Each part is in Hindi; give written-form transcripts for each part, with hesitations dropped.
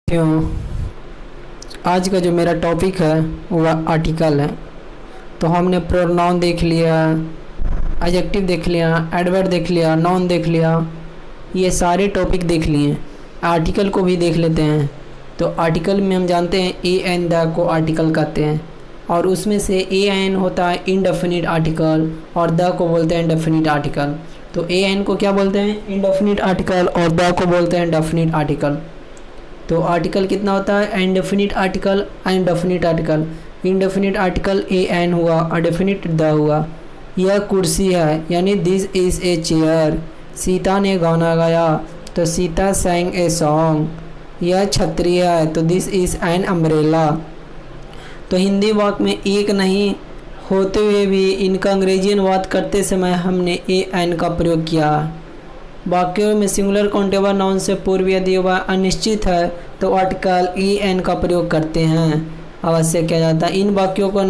क्यों आज का जो मेरा टॉपिक है वह आर्टिकल है। तो हमने प्रोनाउन देख लिया, एडजेक्टिव देख लिया, एडवर्ब देख लिया, नाउन देख लिया, ये सारे टॉपिक देख लिए। आर्टिकल को भी देख लेते हैं। तो आर्टिकल में हम जानते हैं ए एन द को आर्टिकल कहते हैं, और उसमें से ए एन होता है इंडेफिनिट आर्टिकल और द को बोलते हैं डेफिनिट आर्टिकल। तो ए एन को क्या बोलते हैं? इंडेफिनिट आर्टिकल, और द को बोलते हैं डेफिनिट आर्टिकल। तो आर्टिकल कितना होता है? Indefinite article, indefinite article. Indefinite article a an हुआ और डेफिनिट द हुआ। यह कुर्सी है, यानी this is a chair. Sita ने गाना गाया, तो सीता sang ए सॉन्ग। यह छतरी है, तो दिस इज़ एन अम्ब्रेला। तो हिंदी वाक्य में एक नहीं होते हुए भी इनका अंग्रेजी अनुवाद करते समय हमने ए एन का प्रयोग किया। वाक्यों में सिंगुलर काउंटेबल नाउन से पूर्व यदि वह अनिश्चित है तो आर्टिकल ई एन का प्रयोग करते हैं, अवश्य किया जाता है। इन वाक्यों को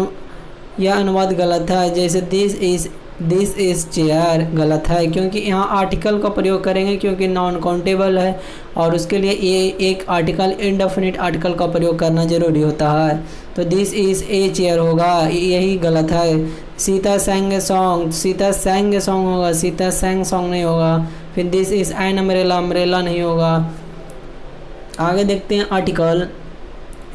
यह अनुवाद गलत है, जैसे दिस इज़ चेयर गलत है, क्योंकि यहाँ आर्टिकल का प्रयोग करेंगे क्योंकि नॉन काउंटेबल है और उसके लिए ये एक आर्टिकल इंडेफिनिट आर्टिकल का प्रयोग करना ज़रूरी होता है। तो दिस इज़ ए चेयर होगा, यही गलत है। Sita sang a song, Sita sang a song होगा, सीता sang सॉन्ग नहीं होगा। फिर this is an umbrella, umbrella नहीं होगा। आगे देखते हैं आर्टिकल,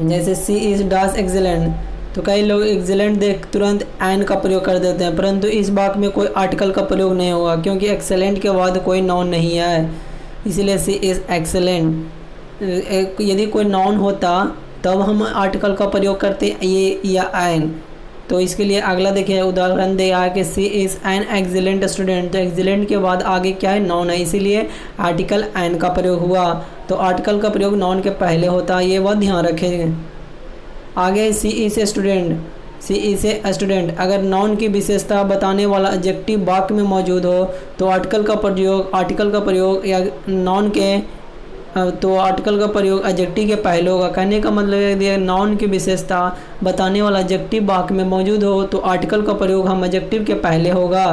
जैसे सी इज़ डैश एक्सीलेंट। तो कई लोग एक्सीलेंट देख तुरंत एन का प्रयोग कर देते हैं, परंतु इस वाक्य में कोई आर्टिकल का प्रयोग नहीं होगा क्योंकि एक्सेलेंट के बाद कोई नाउन नहीं है, इसलिए सी इज़ एक्सेलेंट। यदि कोई नाउन होता तब हम आर्टिकल का प्रयोग करते ये या एन। तो इसके लिए अगला देखिए उदाहरण दिया है कि सी इज़ एन एक्सीलेंट स्टूडेंट। तो एक्सीलेंट के बाद आगे क्या है? नाउन है, इसीलिए आर्टिकल एन का प्रयोग हुआ। तो आर्टिकल का प्रयोग नाउन के पहले होता है, ये बात ध्यान रखेंगे। आगे she is a student, she is a student. अगर नाउन की विशेषता बताने वाला एडजेक्टिव वाक्य में मौजूद हो तो आर्टिकल का प्रयोग या नाउन के तो आर्टिकल का प्रयोग एडजेक्टिव के पहले होगा। कहने का मतलब है कि नाउन की विशेषता बताने वाला एडजेक्टिव वाक्य में मौजूद हो तो आर्टिकल का प्रयोग हम एडजेक्टिव के पहले होगा।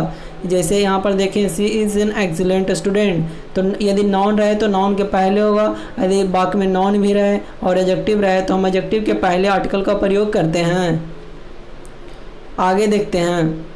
जैसे यहाँ पर देखें सी इज़ एन एक्सीलेंट स्टूडेंट, तो यदि नाउन रहे तो नाउन के पहले होगा, यदि वाक्य में नाउन भी रहे और एडजेक्टिव रहे तो हम एडजेक्टिव के पहले आर्टिकल का प्रयोग करते हैं। आगे देखते हैं,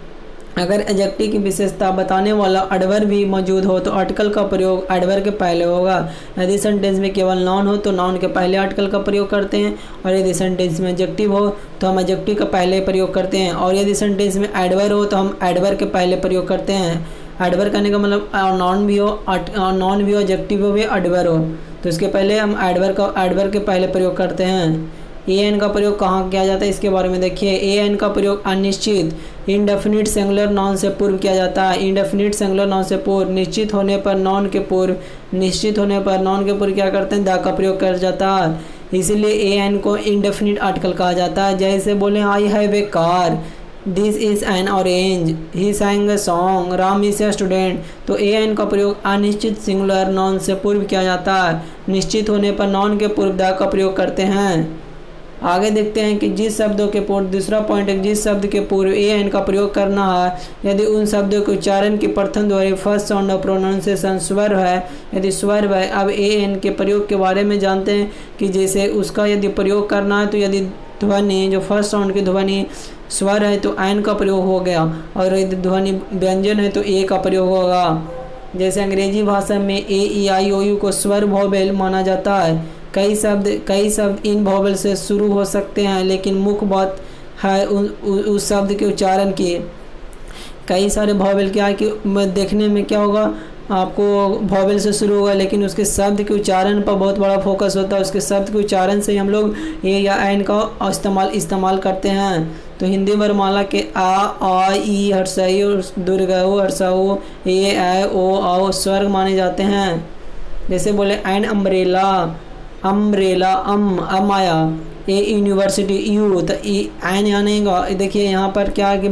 अगर एडजेक्टिव की विशेषता बताने वाला एडवर्ब भी मौजूद हो तो आर्टिकल का प्रयोग एडवर्ब के पहले होगा। यदि सेंटेंस में केवल नाउन हो तो नाउन के पहले आर्टिकल का प्रयोग करते हैं, और यदि सेंटेंस में एडजेक्टिव हो तो हम एडजेक्टिव का पहले प्रयोग करते हैं, और यदि सेंटेंस में एडवर्ब हो तो हम एडवर्ब के पहले प्रयोग करते हैं। एडवर्ब करने का मतलब नाउन भी हो, एडजेक्टिव हो भी, एडवर्ब हो, तो इसके पहले हम एडवर्ब के पहले प्रयोग करते हैं। ए एन का प्रयोग कहाँ किया जाता है इसके बारे में देखिए। ए एन का प्रयोग अनिश्चित इंडेफिनिट सिंगुलर नाउन से पूर्व किया जाता है। इंडेफिनिट सिंगुलर नाउन से पूर्व, निश्चित होने पर नाउन के पूर्व, निश्चित होने पर नाउन के पूर्व क्या करते हैं? द का प्रयोग कर जाता है, इसीलिए ए एन को इंडेफिनिट आर्टिकल कहा जाता है। जैसे बोले आई have A car, this is an orange, he sang a song, Ram is a student. तो ए एन का प्रयोग अनिश्चित सिंगुलर नाउन से पूर्व किया जाता है, निश्चित होने पर नाउन के पूर्व द का प्रयोग करते हैं। आगे देखते हैं कि जिस शब्दों के पूर्व, दूसरा पॉइंट है, जिस शब्द के पूर्व ए एन का प्रयोग करना है यदि उन शब्दों के उच्चारण की प्रथम ध्वनि फर्स्ट साउंड ऑफ प्रोनाउंसिएशन स्वर है, यदि स्वर है। अब ए एन के प्रयोग के बारे में जानते हैं कि जैसे उसका यदि प्रयोग करना है तो यदि ध्वनि जो फर्स्ट साउंड की ध्वनि स्वर है तो एन का प्रयोग हो गया, और यदि ध्वनि व्यंजन है तो ए का प्रयोग होगा। जैसे अंग्रेजी भाषा में ए ई आई ओ यू को स्वर वोवेल माना जाता है। कई शब्द इन वोवेल से शुरू हो सकते हैं, लेकिन मुख्य बात है उस शब्द के उच्चारण की। कई सारे वोवेल क्या है कि देखने में क्या होगा, आपको वोवेल से शुरू होगा लेकिन उसके शब्द के उच्चारण पर बहुत बड़ा फोकस होता है। उसके शब्द के उच्चारण से हम लोग ए या एन का इस्तेमाल करते हैं। तो हिंदी वर्णमाला के आ ई हर्षई दुर्गऊ हर्षऊ ए ऐ ओ आओ स्वर माने जाते हैं। जैसे बोले एन अम्ब्रेला, अम्ब्रेला अम आया, ए यूनिवर्सिटी यू, तो एन यहाँ नहीं। देखिए यहाँ पर क्या है कि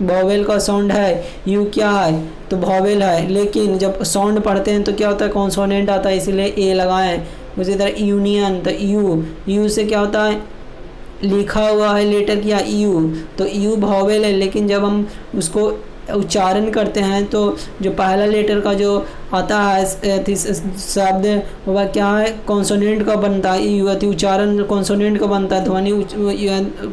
वोवेल का साउंड है, यू क्या है तो वोवेल है, लेकिन जब साउंड पढ़ते हैं तो क्या होता है? कॉन्सोनेंट आता है, इसलिए ए लगाएं। उसी तरह यूनियन, तो यू से क्या होता है? लिखा हुआ है लेटर क्या? यू, तो यू वोवेल है, लेकिन जब हम उसको उच्चारण करते हैं तो जो पहला लेटर का जो आता है शब्द वह क्या है, कॉन्सोनेंट का बनता है, उच्चारण कॉन्सोनेंट का बनता है, ध्वनि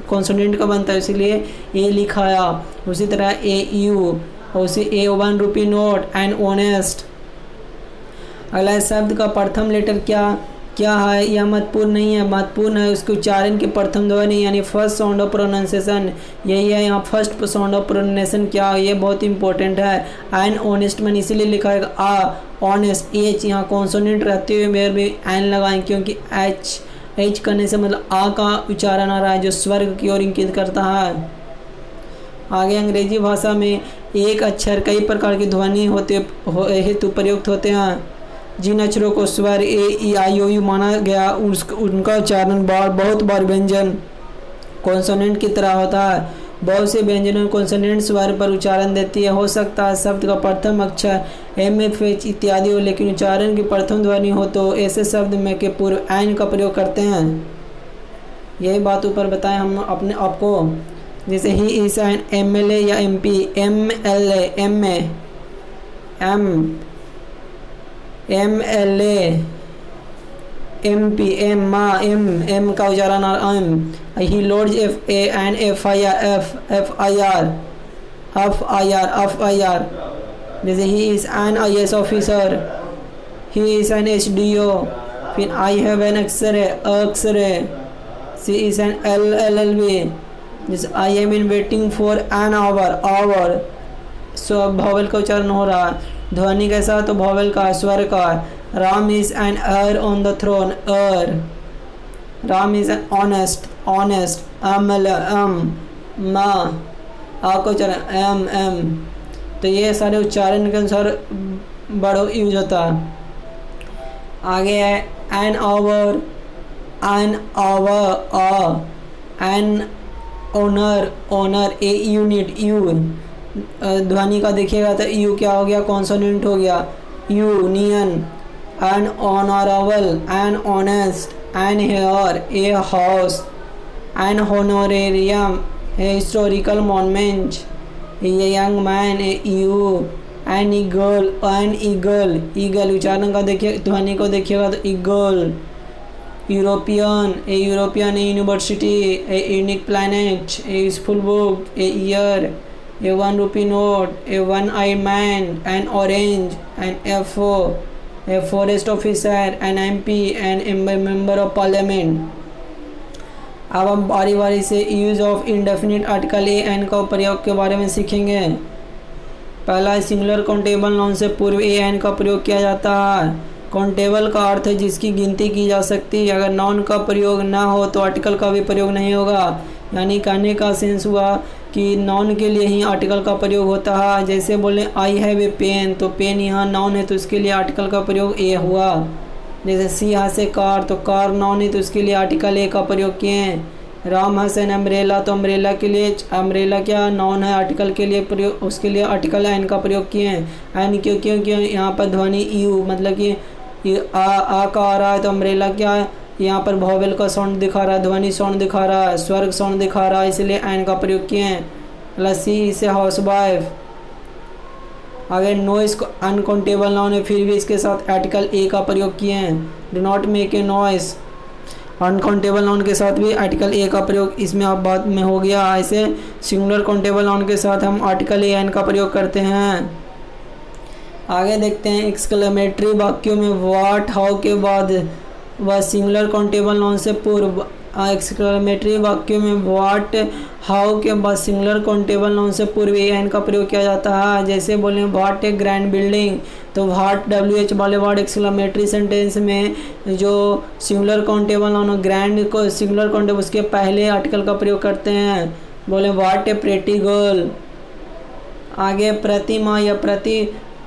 कॉन्सोनेंट का बनता है, इसलिए ए लिखाया। उसी तरह ए यू, उसी ए 1 रुपी नोट एंड ऑनेस्ट। अगला शब्द का प्रथम लेटर क्या है, यह महत्वपूर्ण नहीं है, महत्वपूर्ण है उसके उच्चारण की प्रथम ध्वनि यानी फर्स्ट साउंड ऑफ प्रोनाउंसिएशन। यही है यहाँ फर्स्ट साउंड ऑफ प्रोनाउंसिएशन क्या है, ये बहुत इंपॉर्टेंट है। एन ऑनेस्ट मैंने इसीलिए लिखा है आ ऑनेस्ट, एच यहाँ कॉन्सोनेंट रहते हुए मेरे भी एन लगाएं, क्योंकि एच करने से मतलब आ का उच्चारण आ रहा है जो स्वर्ग की ओर इंगित करता है। आगे अंग्रेजी भाषा में एक अक्षर कई प्रकार की ध्वनि हेतु प्रयुक्त होते हैं। जिन अक्षरों को स्वर ए ई आई ओ यू माना गया उनका उच्चारण बहुत बार व्यंजन कॉन्सोनेंट की तरह होता है। बहुत से व्यंजनों कॉन्सोनेंट स्वर पर उच्चारण देती है। हो सकता है शब्द का प्रथम अक्षर एम एफ एच इत्यादि हो, लेकिन उच्चारण की प्रथम ध्वनि हो तो ऐसे शब्द में के पूर्व एन का प्रयोग करते हैं। यही बात ऊपर बताएं हम अपने आपको। जैसे he is an M L A या M P, M L A M A M L A M P M मा एम का उच्चारण M. He lodged F A N F I R. जैसे he is an I S officer, he is an H D O. फिर I have an X-ray, she is an L L B. जैसे I am in waiting for an hour. So vowel का उच्चारण हो रहा है। ध्वनि कैसा तो भॉवेल का, स्वर का। Ram is an heir on the throne, heir. Ram is an honest मा, आ का उच्चारण एम। तो ये सारे उच्चारण के अनुसार बड़ो यूज होता है। आगे है an hour an honour a unit U. ध्वनि का देखिएगा तो यू क्या हो गया, कॉन्सोनेंट हो गया, union. An honourable, an honest, an heir a house, an honorarium a historical monument, a young man a U, an eagle उच्चारण का देखिए, ध्वनि को देखिएगा तो eagle. European a university, a unique planet, a useful book, a year, a 1 rupee note, a one-eyed man, an orange, an FO, a forest officer, an MP, and a member of parliament। अब हम बारी बारी से use of indefinite article a an का प्रयोग के बारे में सीखेंगे। पहला सिंगुलर काउंटेबल नाउन से पूर्व ए एन का प्रयोग किया जाता है। काउंटेबल का अर्थ है जिसकी गिनती की जा सकती है। अगर नाउन का प्रयोग ना हो तो आर्टिकल का भी प्रयोग नहीं होगा। यानी कहने का सेंस हुआ कि नाउन के लिए ही आर्टिकल का प्रयोग होता है। जैसे बोले आई हैव ए पेन, तो पेन यहाँ नाउन है तो उसके लिए आर्टिकल का प्रयोग ए हुआ। जैसे सी हैज़ ए कार, तो कार नाउन है तो उसके लिए आर्टिकल ए का प्रयोग किए हैं। राम हैज़ एन अम्ब्रेला, तो अम्ब्रेला के लिए अम्ब्रेला क्या नाउन है, आर्टिकल के लिए प्रयोग, उसके लिए आर्टिकल एन का प्रयोग किए हैं। एन क्यों यहाँ पर ध्वनि यू मतलब कि आ का आ रहा है, तो अम्ब्रेला क्या है यहाँ पर वॉवेल का साउंड दिखा रहा है, ध्वनि साउंड दिखा रहा है, स्वर्ग साउंड दिखा रहा है, इसलिए एन का प्रयोग किए हैं। लस्सी इसे हाउस वाइफ। अगर नॉइस को अनकाउंटेबल नाउन है फिर भी इसके साथ आर्टिकल ए का प्रयोग किए हैं। Do not make a noise, uncountable noun के साथ भी आर्टिकल ए का प्रयोग इसमें आप बाद में हो गया। ऐसे सिंगुलर काउंटेबल नाउन के साथ हम आर्टिकल ए एन का प्रयोग करते हैं। आगे देखते हैं एक्सक्लेमेटरी वाक्यों में व्हाट हाउ के बाद व सिंगुलर काउंटेबल नाउन से पूर्व। एक्सक्लेमेटरी वाक्यों में व्हाट हाउ के बाद सिंगुलर काउंटेबल नाउन से पूर्व ए एन का प्रयोग किया जाता है। जैसे बोलें व्हाट ए ग्रैंड बिल्डिंग, तो व्हाट WH वाले वर्ड एक्सक्लेमेटरी सेंटेंस में जो सिंगुलर काउंटेबल नाउन ग्रैंड को सिंगुलर काउंटेबल उसके पहले आर्टिकल का प्रयोग करते हैं। बोले व्हाट ए प्रेटी गर्ल। आगे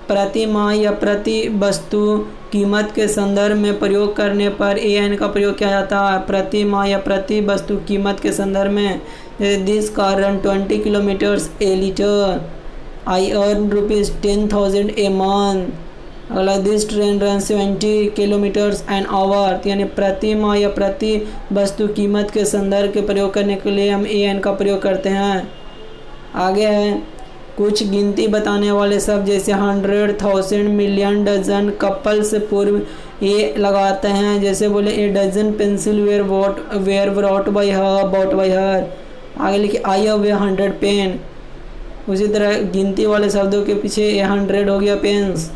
प्रतिमा या प्रति वस्तु कीमत के संदर्भ में प्रयोग करने पर ए एन का प्रयोग किया जाता है। प्रतिमा या प्रति वस्तु कीमत के संदर्भ में, जैसे this car run 20 kilometres a litre, I earn ₹10,000 a month. अगला this train run 70 kilometres an hour. यानी प्रतिमा या प्रति वस्तु कीमत के संदर्भ के प्रयोग करने के लिए हम ए एन का प्रयोग करते हैं। आगे है कुछ गिनती बताने वाले शब्द जैसे 100, 1000, मिलियन, डजन, कपल से पूर्व ए लगाते हैं। जैसे बोले a dozen pencil were brought by her. आगे लिखे आई हैव ए 100 पेन। उसी तरह गिनती वाले शब्दों के पीछे ए 100 हो गया पेन्स।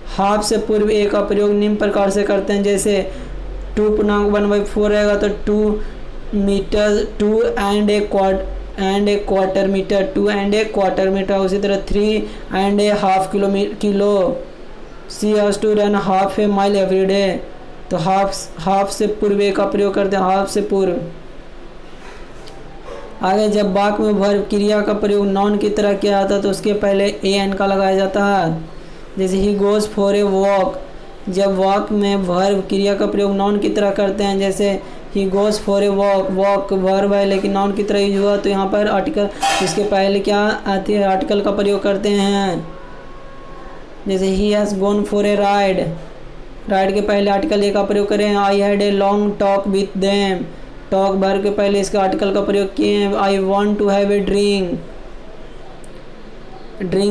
हाफ से पूर्व ए का प्रयोग निम्न प्रकार से करते हैं। जैसे 2.1/4 रहेगा तो 2 metre, 2 and a quarter metre, 2 and a quarter metre. उसी तरह 3 and a half kilo. She has to run half a mile every day. तो हाफ से पूर्व ए का प्रयोग करते हैं, हाफ से पूर्व। आगे जब वाक्य में वर्ब क्रिया का प्रयोग नाउन की तरह किया जाता है तो उसके पहले ए एन का लगाया जाता है। जैसे he goes for a walk. जब वाक्य में वर्ब क्रिया का प्रयोग नाउन की तरह करते हैं, जैसे he goes for a walk verb है लेकिन नाउन की तरह यूज हुआ, तो यहाँ पर आर्टिकल इसके पहले क्या आती है, आर्टिकल का प्रयोग करते हैं। जैसे he has gone for a ride के पहले आर्टिकल ए का प्रयोग करें। I had a long talk with them. Talk verb के पहले इसके आर्टिकल का प्रयोग किए हैं। I want to have a drink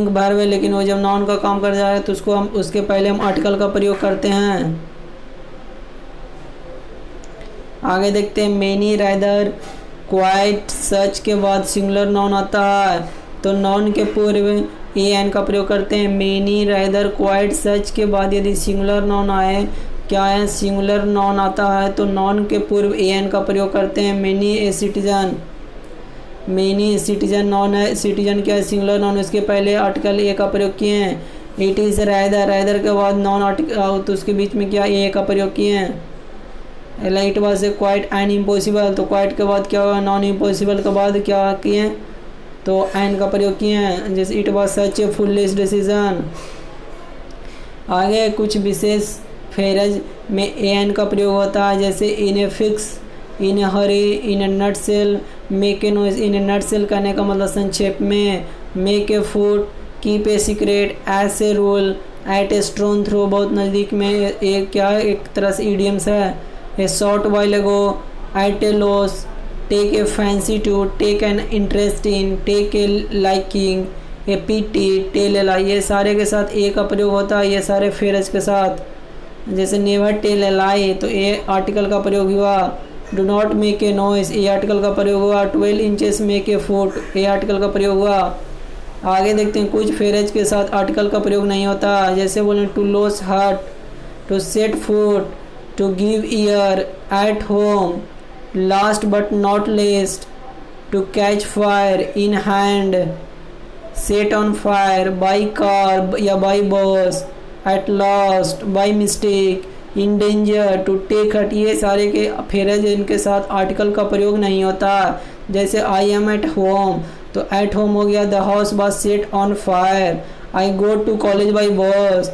verb है लेकिन वो जब नाउन का काम कर जाए तो उसके पहले हम आर्टिकल का प्रयोग करते हैं। आगे देखते हैं मेनी, रादर, क्वाइट, सच के बाद सिंगुलर नाउन आता है तो नाउन के पूर्व ए एन का प्रयोग करते हैं। मेनी, रादर, क्वाइट, सच के बाद यदि सिंगुलर नाउन आए, क्या है, सिंगुलर नाउन आता है तो नाउन के पूर्व ए एन का प्रयोग करते हैं। Many a citizen. Many citizen noun है, सिटीजन क्या है, सिंगुलर नाउन, इसके पहले आर्टिकल ए का प्रयोग किए हैं। इट इज़ रादर के बाद नॉन आर्टिकल तो उसके बीच में क्या ए का प्रयोग किए हैं। It was a quiet and impossible तो क्वाइट के बाद क्या हुआ, नॉन इम्पॉसिबल के बाद क्या किए तो एन का प्रयोग किए हैं। जैसे it was such A foolish decision. आगे कुछ विशेष फ्रेज में ए एन का प्रयोग होता है। जैसे in a fix, in a hurry, in a nutshell, make a noise. In a nutshell कहने का मतलब संक्षेप में, make a fool, keep a secret, as a rule, at a stone throw बहुत नज़दीक में। एक क्या है, एक तरह से इडियम्स है। A short while ago, at a loss, take a fancy to, take an interest in, take a liking, a pity, tell a lie. ये सारे के साथ ए का प्रयोग होता है, ये सारे फ्रेज के साथ। जैसे नेवर टेल ए लाई तो ए आर्टिकल का प्रयोग हुआ। Do not make a noise A article का प्रयोग हुआ। 12 inches make a foot A article का प्रयोग हुआ। आगे देखते हैं कुछ फ्रेज के साथ आर्टिकल का प्रयोग नहीं होता। जैसे बोलें to lose heart, to set foot, to give ear, at home, last but not least, to catch fire, in hand, set on fire, by car या by bus, at last, by mistake, in danger, to take heart. ये सारे के फ्रेज इनके साथ आर्टिकल का प्रयोग नहीं होता। जैसे आई एम एट होम तो एट होम हो गया। The house was set on fire. I go to college by bus.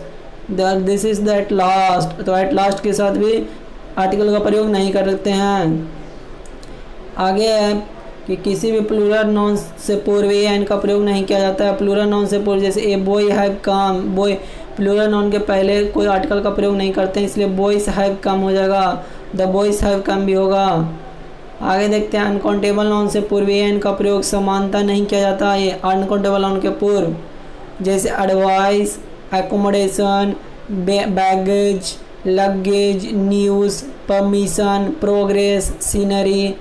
This is the at last तो एट लास्ट के साथ भी आर्टिकल का प्रयोग नहीं करते हैं। आगे है कि किसी भी प्लूरल नाउन से पूर्व ए एन का प्रयोग नहीं किया जाता है। प्लूरल नाउन से पूर्व जैसे a boy have come, boy plural noun के पहले कोई आर्टिकल का प्रयोग नहीं करते हैं, इसलिए बॉयज हैव कम हो जाएगा। द बॉयज हैव कम भी होगा। आगे देखते हैं अनकाउंटेबल नाउन से पूर्व ए एन का प्रयोग समानता नहीं किया जाता है अनकाउंटेबल नाउन के पूर्व। जैसे advice, accommodation, baggage, luggage, news, permission, progress, scenery,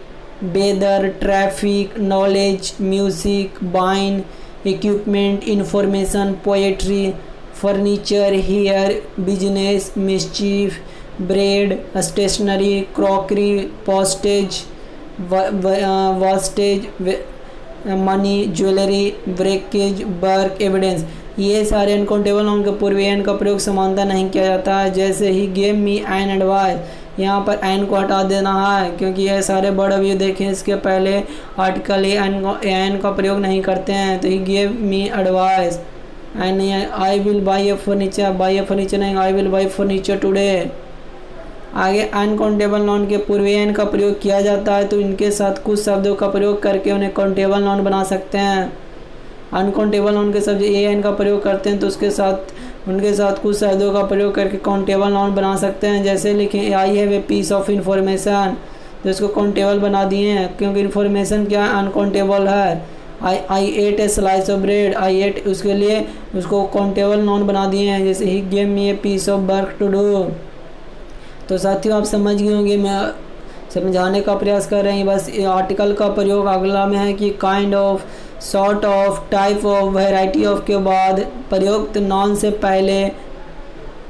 weather, traffic, knowledge, music, बाइन, equipment, information, poetry, furniture, hair, business, mischief, bread, stationery, crockery, postage, wastage, money, jewellery, breakage, work, evidence. ये सारे अनकाउंटेबल नाउन के पूर्व एन का प्रयोग समानता नहीं किया जाता है। जैसे he gave me an advice, यहाँ पर एन को हटा देना है क्योंकि ये सारे वर्ड अभी देखें इसके पहले आर्टिकल एन का प्रयोग नहीं करते हैं। तो he gave me advice and I will buy a furniture, buy a furniture नहीं, I will buy furniture today. आगे अनकाउंटेबल नाउन के पूर्व एन का प्रयोग किया जाता है तो इनके साथ कुछ शब्दों का प्रयोग करके उन्हें काउंटेबल नाउन बना सकते हैं। अनकाउंटेबल नाउन के शब्द ए एन का प्रयोग करते हैं तो उनके साथ कुछ शब्दों का प्रयोग करके काउंटेबल नाउन बना सकते हैं। जैसे लिखें I have a piece of information तो इसको काउंटेबल बना दिए हैं क्योंकि इन्फॉर्मेशन क्या अनकाउंटेबल है। I ate a slice of bread, I ate उसके लिए उसको काउंटेबल नाउन बना दिए हैं, जैसे he gave me a piece of work to do. तो साथियों आप समझ गए होंगे, मैं समझाने का प्रयास कर रहे हैं। बस आर्टिकल का प्रयोग अगला में है कि kind of, sort of, type of, variety of के बाद प्रयुक्त नाउन से पहले,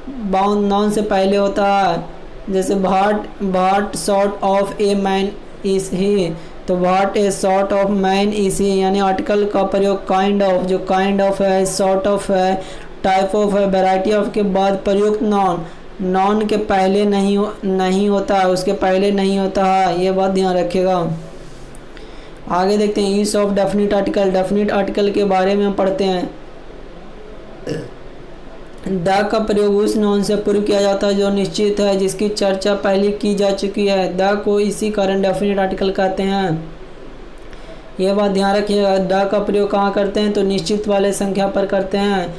बाउंड नाउन से पहले होता है। जैसे what sort of a man is he, तो what a sort of man is he, यानी आर्टिकल का प्रयोग काइंड ऑफ, जो काइंड ऑफ है, सॉर्ट ऑफ है, टाइप ऑफ है, वैरायटी ऑफ के बाद प्रयुक्त नाउन, नाउन के पहले नहीं होता है, उसके पहले नहीं होता है, ये बात ध्यान रखिएगा। आगे देखते हैं use of definite article. Definite article के बारे में हम पढ़ते हैं। द का प्रयोग उस नाउन से पूर्व किया जाता है जो निश्चित है, जिसकी चर्चा पहले की जा चुकी है। द को इसी कारण डेफिनिट आर्टिकल कहते हैं, ये बात ध्यान रखिएगा। द का प्रयोग कहाँ करते हैं, तो निश्चित वाले संख्या पर करते हैं।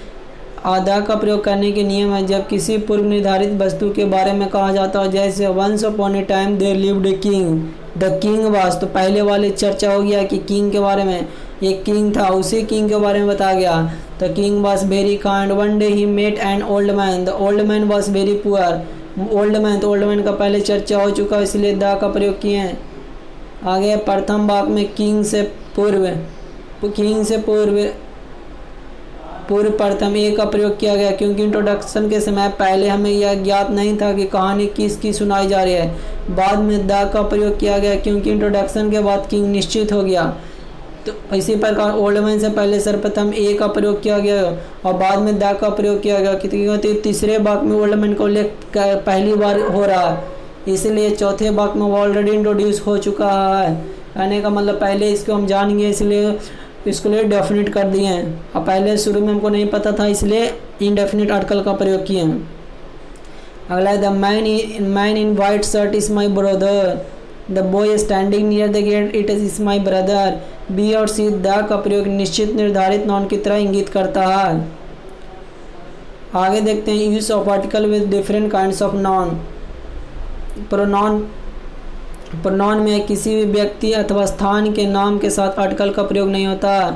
आधा का प्रयोग करने के नियम है जब किसी पूर्व निर्धारित वस्तु के बारे में कहा जाता है, जैसे once upon a time there lived a king, the king was, तो पहले वाले चर्चा हो गया कि किंग के बारे में, एक किंग था, उसी किंग के बारे में बताया गया। तो king was very kind, one day he met an old man, the old man was very poor, old man, तो ओल्ड मैन का पहले चर्चा हो चुका, इसलिए द का प्रयोग किए हैं। आगे प्रथम वाक्य में किंग से पूर्व, किंग से पूर्व प्रथम ए का प्रयोग किया गया, क्योंकि इंट्रोडक्शन के समय पहले हमें यह ज्ञात नहीं था कि कहानी किसकी सुनाई जा रही है। बाद में द का प्रयोग किया गया क्योंकि इंट्रोडक्शन के बाद किंग निश्चित हो गया। तो इसी प्रकार ओल्ड मैन से पहले सर्वप्रथम ए का प्रयोग किया गया और बाद में द का प्रयोग किया गया, क्योंकि तीसरे वाक्य में ओल्ड मैन का उल्लेख पहली बार हो रहा है, इसलिए चौथे वाक्य में वो ऑलरेडी इंट्रोड्यूस हो चुका है। कहने का मतलब पहले इसको हम जानेंगे, इसलिए इसके लिए डेफिनिट कर दिए हैं। अब पहले शुरू में हमको नहीं पता था, इसलिए इनडेफिनिट आर्टिकल का प्रयोग किए हैं। अगला है the man in white shirt is my brother, the boy standing near the gate it is my brother. B और सी द का प्रयोग निश्चित निर्धारित नाउन की तरह इंगित करता है। आगे देखते हैं use of article with different kinds of noun. Pronoun में किसी भी व्यक्ति अथवा स्थान के नाम के साथ आर्टिकल का प्रयोग नहीं होता।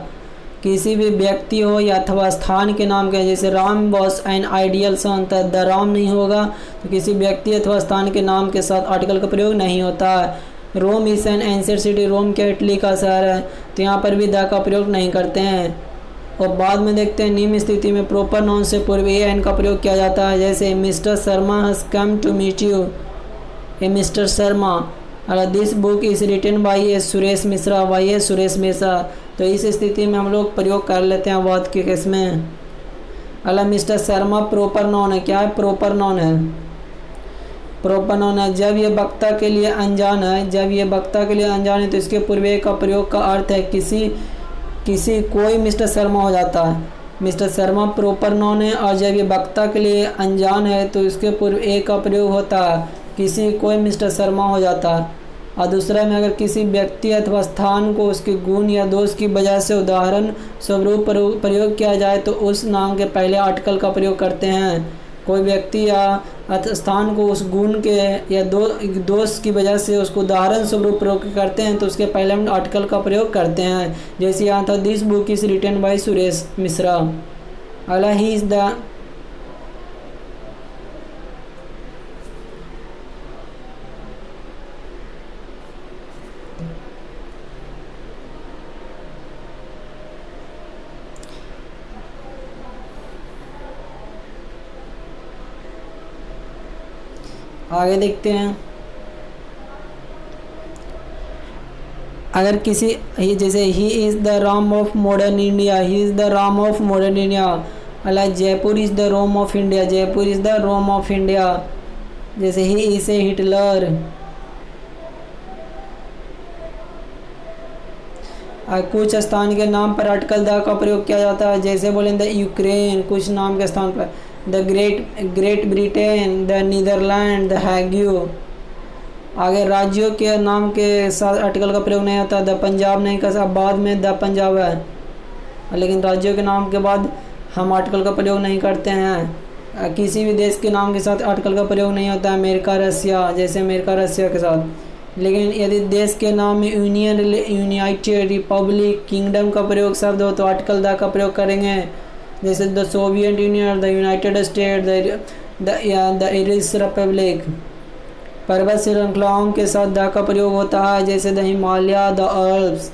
किसी भी व्यक्ति हो या अथवा स्थान के नाम के, जैसे राम वॉज एन आइडियल सन, तो द राम नहीं होगा, तो किसी व्यक्ति अथवा स्थान के नाम के साथ आर्टिकल का प्रयोग नहीं होता। रोम इज एन एंशिएंट सिटी, रोम क्या इटली का शहर है, तो यहाँ पर भी द का प्रयोग नहीं करते हैं। और बाद में देखते हैं निम्न स्थिति में प्रॉपर नाउन से पूर्व ए एन का प्रयोग किया जाता है, जैसे Mr Sharma has come to meet you, a Mr Sharma. This book is written by a Suresh Mishra, by a Suresh Mishra. तो इस स्थिति में हम लोग प्रयोग कर लेते हैं वाद के केस में। अगला मिस्टर शर्मा प्रॉपर नाउन है, क्या है, प्रॉपर नाउन है, प्रॉपर नाउन है। जब ये वक्ता के लिए अनजान है, जब ये वक्ता के लिए अनजान है तो इसके पूर्व ए का प्रयोग का अर्थ है किसी कोई मिस्टर शर्मा हो जाता है। मिस्टर शर्मा प्रॉपर नाउन है और जब ये वक्ता के लिए अनजान है तो इसके पूर्व ए का प्रयोग होता है, किसी कोई मिस्टर शर्मा हो जाता है। और दूसरा में अगर किसी व्यक्ति अथवा स्थान को उसके गुण या दोष की वजह से उदाहरण स्वरूप प्रयोग किया जाए तो उस नाम के पहले आर्टिकल का प्रयोग करते हैं। कोई व्यक्ति या स्थान को उस गुण के या दोष की वजह से उसको उदाहरण स्वरूप प्रयोग करते हैं तो उसके पहले हम आर्टिकल का प्रयोग करते हैं। जैसे यहाँ था this book is written by Suresh Mishra. अगला ही इज द, आगे देखते हैं। अगर किसी, जैसे he is the Ram of modern India, he is the Ram of modern India. अला Jaipur is the Rome of India, Jaipur is the Rome of India. जैसे ही इज़ ए हिटलर। कुछ स्थान के नाम पर आर्टिकल द का प्रयोग किया जाता है, जैसे बोले द यूक्रेन, कुछ नाम के स्थान पर the great Britain, the Netherlands, the Hague. आगे राज्यों के नाम के साथ आर्टिकल का प्रयोग नहीं होता। द पंजाब नहीं कर सकता, बाद में द पंजाब है, लेकिन राज्यों के नाम के बाद हम आर्टिकल का प्रयोग नहीं करते हैं। किसी भी देश के नाम के साथ आर्टिकल का प्रयोग नहीं होता है। अमेरिका रसिया, जैसे अमेरिका रसिया के साथ लेकिन यदि देश के नाम में यूनियन, यूनाइटेड, रिपब्लिक, किंगडम का प्रयोग शब्द हो तो आर्टिकल द का प्रयोग करेंगे। जैसे the Soviet union, the United state, the Irish Republic. पर्वत श्रृंखलाओं के साथ द का प्रयोग होता है, जैसे द हिमालय, द अल्प्स।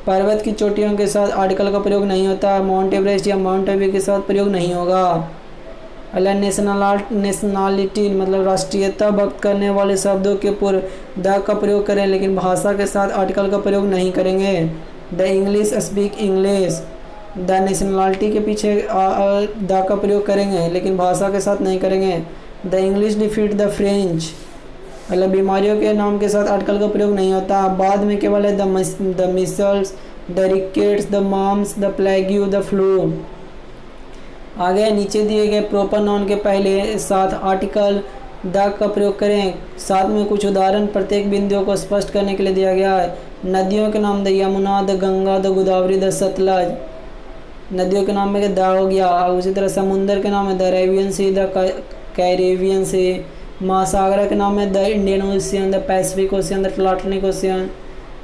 पर्वत की चोटियों के साथ आर्टिकल का प्रयोग नहीं होता। माउंट एवरेस्ट या माउंट एबी के साथ प्रयोग नहीं होगा। अल्लाह नेशनलिटी मतलब राष्ट्रीयता व्यक्त करने वाले शब्दों के पूर्व द का प्रयोग करें, लेकिन भाषा के साथ आर्टिकल का प्रयोग नहीं करेंगे। The English speak English. The nationality के पीछे द का प्रयोग करेंगे, लेकिन भाषा के साथ नहीं करेंगे। The English defeat the French. मतलब बीमारियों के नाम के साथ आर्टिकल का प्रयोग नहीं होता। बाद में केवल है the measles, the rickets, the mumps, the plague, the flu. आगे नीचे दिए गए प्रॉपर नाउन के पहले साथ आर्टिकल द का प्रयोग करें। साथ में कुछ उदाहरण प्रत्येक बिंदुओं को स्पष्ट करने के लिए दिया गया है। नदियों के नाम the Yamuna, the Ganga, the Godavari, the Sutlej. नदियों के नाम में द हो गया। उसी तरह समुंदर के नाम है the Arabian sea, the Caribbean sea. महासागर के नाम है the Indian ocean, the Pacific ocean, the Atlantic ocean.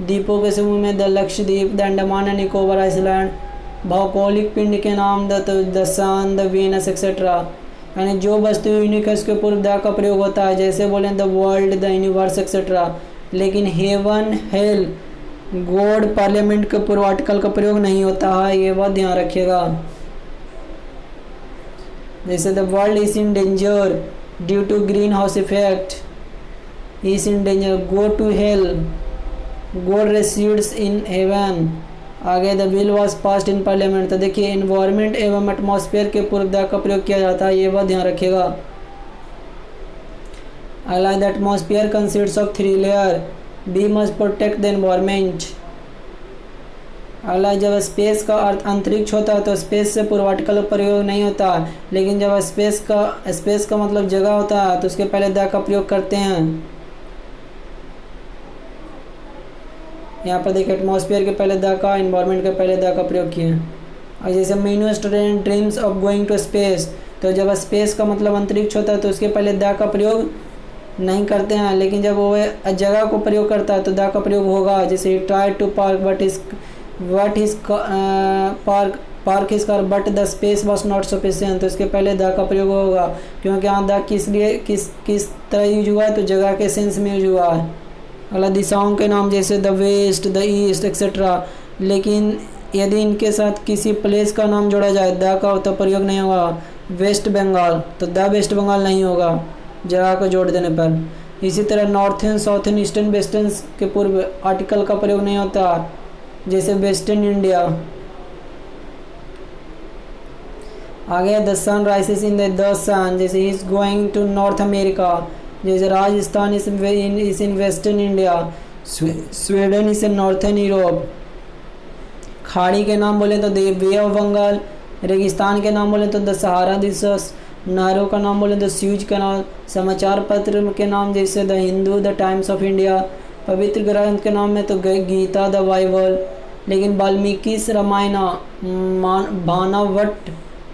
द्वीपों के समूह में the Lakshadweep, the Andaman and Nicobar islands. भौगोलिक पिंड के नाम the sun, the Venus etcetera. यानी जो वस्तु यूनिक है उसके पूर्व द का प्रयोग होता है, जैसे बोले the world, the universe etcetera. लेकिन हेवन, हेल, गॉड, पार्लियामेंट के पूर्व आर्टिकल का प्रयोग नहीं होता है, ये बात ध्यान रखिएगा। जैसे the world is in danger due to greenhouse effect, is in danger. Go to hell, God resides in heaven. आगे the bill was passed in parliament. तो देखिए इन्वायरमेंट एवं एटमॉस्फेयर के पूर्व द का प्रयोग किया जाता है, ये बात ध्यान रखिएगा। अगला the atmosphere consists of 3 layer, we must protect the environment. अगला जब स्पेस का अर्थ अंतरिक्ष होता है तो स्पेस से पूर्व आर्टिकल का प्रयोग नहीं होता, लेकिन जब स्पेस का मतलब जगह होता है तो उसके पहले द का प्रयोग करते हैं। यहाँ पर देखिए एटमॉस्फेयर के पहले द का, एनवायरनमेंट के पहले द का प्रयोग किए। और जैसे many student dreams of going to space, तो जब स्पेस का मतलब अंतरिक्ष होता है तो उसके पहले द का प्रयोग नहीं करते हैं, लेकिन जब वो जगह को प्रयोग करता है तो द का प्रयोग होगा। जैसे try to park what is park his car but the space was not sufficient, तो इसके पहले द का प्रयोग होगा, क्योंकि यहाँ द किस तरह यूज हुआ है, तो जगह के सेंस में यूज हुआ है। अगला दिशाओं के नाम जैसे the west, the east etcetera. लेकिन यदि इनके साथ किसी प्लेस का नाम जोड़ा जाए द का तो प्रयोग नहीं होगा। वेस्ट बंगाल, तो द वेस्ट बंगाल नहीं होगा जगह को जोड़ देने पर। इसी तरह नॉर्थन, साउथन, ईस्टर्न, वेस्टर्न के पूर्व आर्टिकल का प्रयोग नहीं होता, जैसे वेस्टर्न इंडिया। आगे the sun rises in the sun, जैसे he is going to north America. जैसे Rajasthan is in western India, Sweden is in northern Europe. खाड़ी के नाम बोले तो द बे ऑफ बंगाल। रेगिस्तान के नाम बोले तो द सहारा डिसर्ट। नहरों का नाम बोले तो स्यूज कैनाल। समाचार पत्र के नाम जैसे the Hindu, the times of India. पवित्र ग्रंथ के नाम में तो गीता, द बाइबल। लेकिन वाल्मीकि रामायण, भानावट,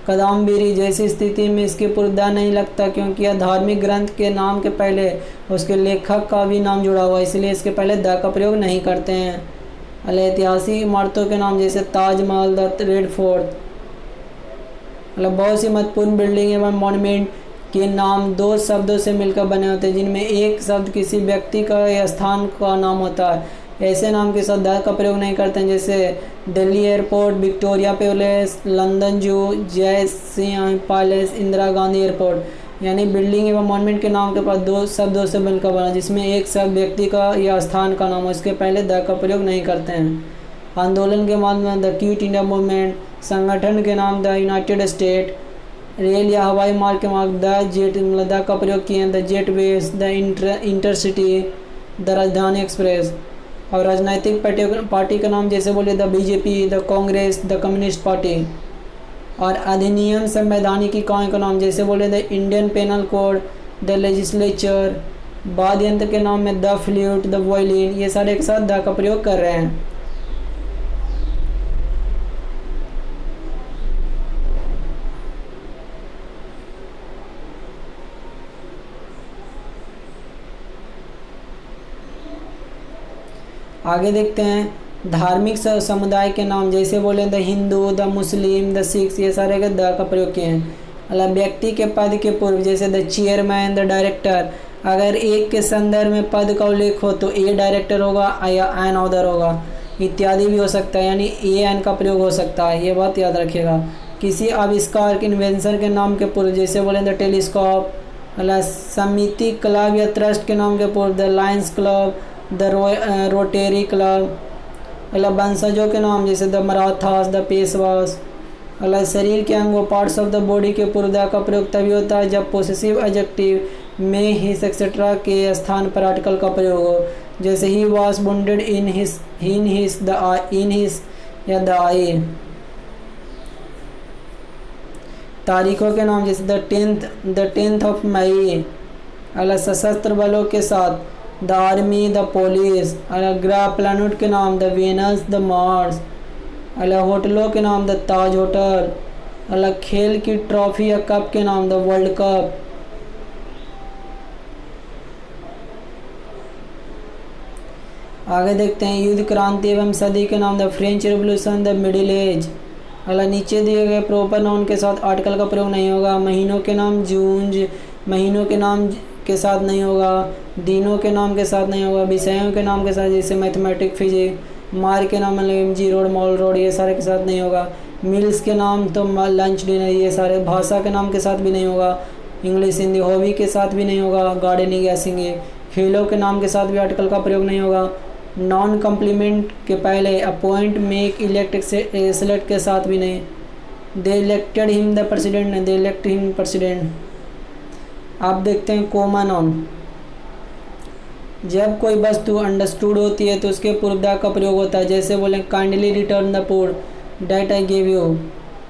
कादम्बरी जैसी स्थिति में इसके पूर्व द नहीं लगता, क्योंकि यह धार्मिक ग्रंथ के नाम के पहले उसके लेखक का भी नाम जुड़ा हुआ है, इसलिए इसके पहले द का प्रयोग नहीं करते हैं। ऐतिहासिक इमारतों के नाम जैसे ताजमहल, द रेड फोर्ट। मतलब बहुत सी महत्वपूर्ण बिल्डिंग एवं मॉन्यूमेंट के नाम 2 शब्दों से मिलकर बने होते हैं, जिनमें एक शब्द किसी व्यक्ति का या स्थान का नाम होता है। ऐसे नाम के साथ द का प्रयोग नहीं करते हैं, जैसे Delhi airport, Victoria palace, London जू, जय सिंह पैलेस, इंदिरा गांधी एयरपोर्ट। यानी बिल्डिंग एवं मॉन्यूमेंट के नाम के पास 2 शब्दों से मिलकर बना, जिसमें एक शब्द व्यक्ति का या स्थान का नाम हो, इसके पहले द का प्रयोग नहीं करते हैं। आंदोलन के माध्यम द क्विट इंडिया मूवमेंट। संगठन के नाम द यूनाइटेड स्टेट। रेल या हवाई मार्ग के मार्ग द जेट, द का प्रयोग किए हैं, the jet ways, the intercity, the Rajdhani express. और राजनीतिक पार्टी का नाम जैसे बोले the BJP, the Congress, the communist party. और अधिनियम संवैधानिक इकाइयों का नाम जैसे बोले the Indian penal code, the legislature. वाद्य यंत्र के नाम में द फ्लूट, द वायलिन, ये सारे एक साथ द का प्रयोग कर रहे हैं। आगे देखते हैं धार्मिक समुदाय के नाम, जैसे बोले the Hindu, the Muslim, the Sikhs, ये सारे के द का प्रयोग किए हैं। अगला व्यक्ति के पद के पूर्व, जैसे द चेयरमैन, द डायरेक्टर, अगर एक के संदर्भ में पद का उल्लेख हो तो ए डायरेक्टर होगा या एन ऑदर होगा, इत्यादि भी हो सकता है, यानी ए एन का प्रयोग हो सकता है, ये बात याद रखिएगा। किसी आविष्कार के इन्वेंशन के नाम के पूर्व, जैसे बोले द टेलीस्कोप, समिति क्लब या ट्रस्ट के नाम के पूर्व the lions club, the rotary club. वंशजों के नाम, जैसे द मराठास, द पेशवास। शरीर के अंगों पार्ट्स ऑफ द बॉडी के पूर्व द का प्रयोग तभी होता है जब पोसेसिव एडजेक्टिव में हिस एक्सेट्रा के स्थान पर आर्टिकल का प्रयोग हो, जैसे ही वाज वुंडेड इन हिस या द आई। तारीखों के नाम, जैसे द 10th ऑफ मई। सशस्त्र बलों के साथ द आर्मी, द पुलिस। ग्रह प्लैनेट के नाम द वेनस, द मार्स। होटलों के नाम द ताज होटल। खेल की ट्रॉफी या कप के नाम द वर्ल्ड कप। आगे देखते हैं युद्ध क्रांति एवं सदी के नाम the French revolution, the middle age. नीचे दिए गए प्रॉपर नाउन के साथ आर्टिकल का प्रयोग नहीं होगा। महीनों के नाम जून, महीनों के नाम के साथ नहीं होगा, दिनों के नाम के साथ नहीं होगा, विषयों के नाम के साथ, जैसे मैथमेटिक्स, फिजिक्स। मार्ग के नाम मतलब जी रोड, मॉल रोड, ये सारे के साथ नहीं होगा। मील्स के नाम तो लंच, डिनर, ये सारे। भाषा के नाम के साथ भी नहीं होगा, इंग्लिश, हिंदी। हॉबी के साथ भी नहीं होगा, गार्डनिंग या सिंगिंग। खेलों के नाम के साथ भी आर्टिकल का प्रयोग नहीं होगा। नॉन कम्प्लीमेंट के पहले अपॉइंट, मेक, इलेक्ट, सेलेक्ट के साथ भी नहीं। They elected him the president, they elect him president. आप देखते हैं कॉमन नाउन, जब कोई वस्तु अंडरस्टूड होती है तो उसके पूर्व द का प्रयोग होता है, जैसे बोले kindly return the food that I give you,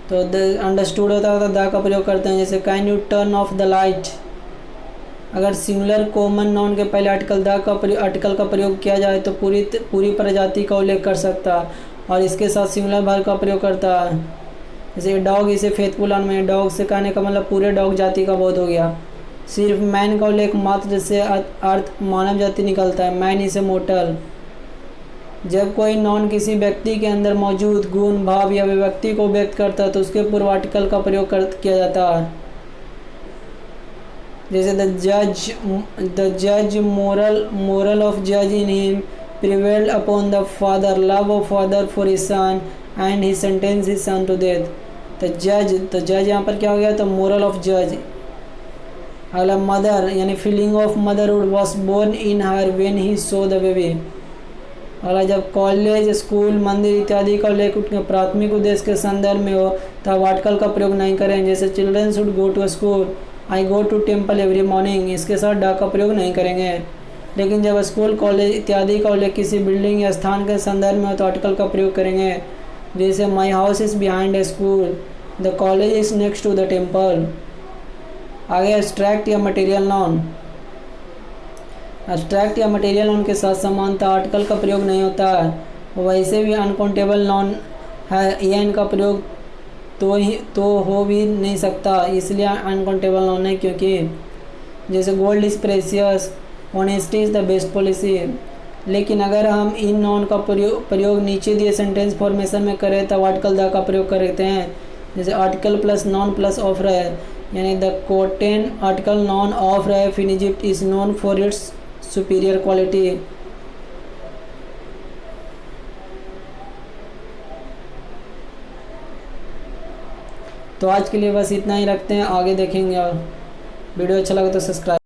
तो द अंडरस्टूड होता है तो द का प्रयोग करते हैं, जैसे can U turn off the light. अगर सिंगुलर कॉमन नाउन के पहले आर्टिकल का प्रयोग किया जाए तो पूरी प्रजाति का उल्लेख कर सकता है और इसके साथ सिंगुलर वर्ब का प्रयोग करता है, जैसे डॉग इसे फेथफुल में, डॉग से कहने का मतलब पूरे डॉग जाति का बोध हो गया। सिर्फ मैन का उल्लेख मात्र से अर्थ मानव जाति निकलता है, मैन इज ए मोर्टल। जब कोई नॉन किसी व्यक्ति के अंदर मौजूद गुण, भाव या व्यक्ति को व्यक्त करता है तो उसके पूर्व आर्टिकल का प्रयोग किया जाता है, जैसे द जज मोरल ऑफ जज in him prevailed upon the father, love of father for his son and he sentence his son to death. The जज यहाँ पर क्या हो गया, तो मोरल ऑफ जज। अगला मदर, यानी feeling of motherhood was born in her when he saw the baby. अगला जब कॉलेज, स्कूल, मंदिर इत्यादि का उल्लेख प्राथमिक उद्देश्य के संदर्भ में हो तब आर्टिकल का प्रयोग नहीं करें, जैसे children should go to school, I go to temple every morning, इसके साथ ड का प्रयोग नहीं करेंगे। लेकिन जब स्कूल, कॉलेज इत्यादि का उल्लेख किसी बिल्डिंग या स्थान के संदर्भ में हो तो आर्टिकल का प्रयोग करेंगे, जैसे my house is behind a school, the college is next to the temple. आगे एब्स्ट्रैक्ट या मटेरियल नाउन। एब्स्ट्रैक्ट या मटेरियल नाउन के साथ समानता आर्टिकल का प्रयोग नहीं होता है। वैसे भी अनकाउंटेबल नाउन है, एन का प्रयोग तो हो भी नहीं सकता, इसलिए अनकाउंटेबल नाउन है, क्योंकि जैसे gold is precious, honesty is the best policy. लेकिन अगर हम इन नाउन का प्रयोग नीचे दिए सेंटेंस फॉर्मेशन में करें तब आर्टिकल द का प्रयोग करते हैं, जैसे article plus noun plus of रहे, यानी the cotton article noun of RAF in Egypt is known for its superior quality. तो आज के लिए बस इतना ही रखते हैं, आगे देखेंगे। और वीडियो अच्छा लगा तो सब्सक्राइब।